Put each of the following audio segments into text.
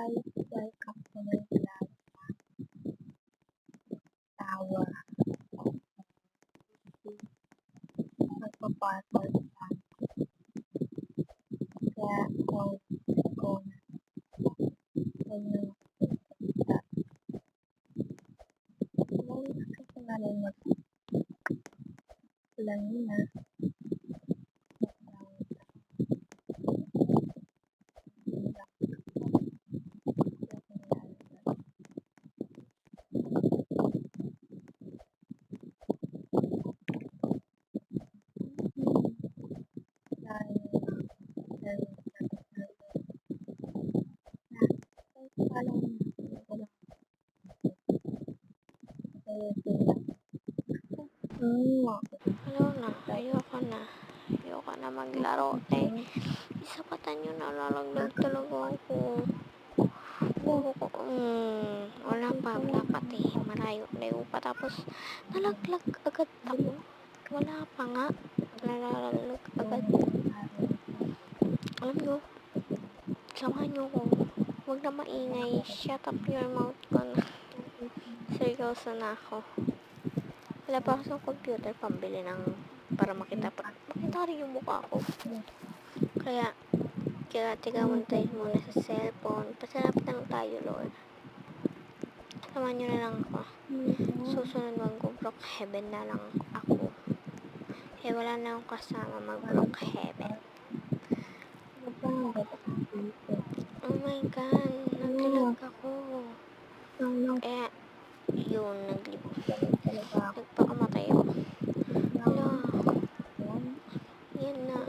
guys, welcome to my vlog tower. Magpapartner lang. Kaya ako na ngayon magpapalita. Ngayon kasi namin magpulang na. Ayaw na, ayoko na maglaro isapatan nyo na lalaglag talaga ako. Wala pa malayo pa tapos nalaglag agad ako. Wala pa nga, nalalaglag agad. Alam nyo, samahan nyo ko, huwag na maingay, shut up your mouth ko na. Seryoso na ako. Wala pa ako sa computer pambili ng para makita rin yung mukha ko. Kaya tigawan tayo muna sa cellphone. Pasalamat na lang tayo, Lord. Samahan nyo na lang ako. Susunod mag-broke heaven na lang ako. Wala na akong kasama mag-broke heaven. Oh my God, naglalag ako. Kaya, yun, nagpakamatay ako. Hala, yan na.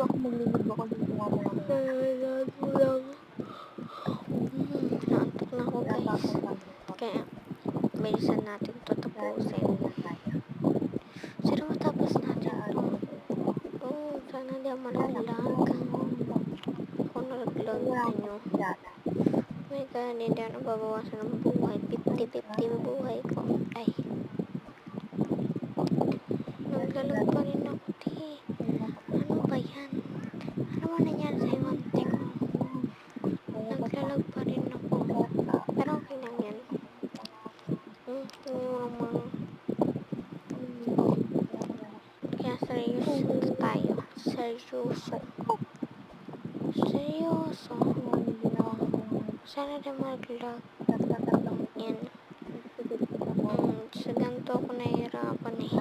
Naantok na ako, guys. Kaya, bilisan natin ito tapusin. Sana matapos natin ito. Sana di ako malaglag. Ako nalaglag ninyo. Oh my God, hindi ako nababawasan ng buhay. 50-50 buhay ko. Ay. Naglalag pa rin ako, di. Ano ba yan? Ano ba nangyari sa iwante ko? Naglalag pa rin ako. Pero okay lang yan. Kaya seryoso tayo. Seryoso. Sana din maglag. Yan. Sa ganito ako nahihirapan eh.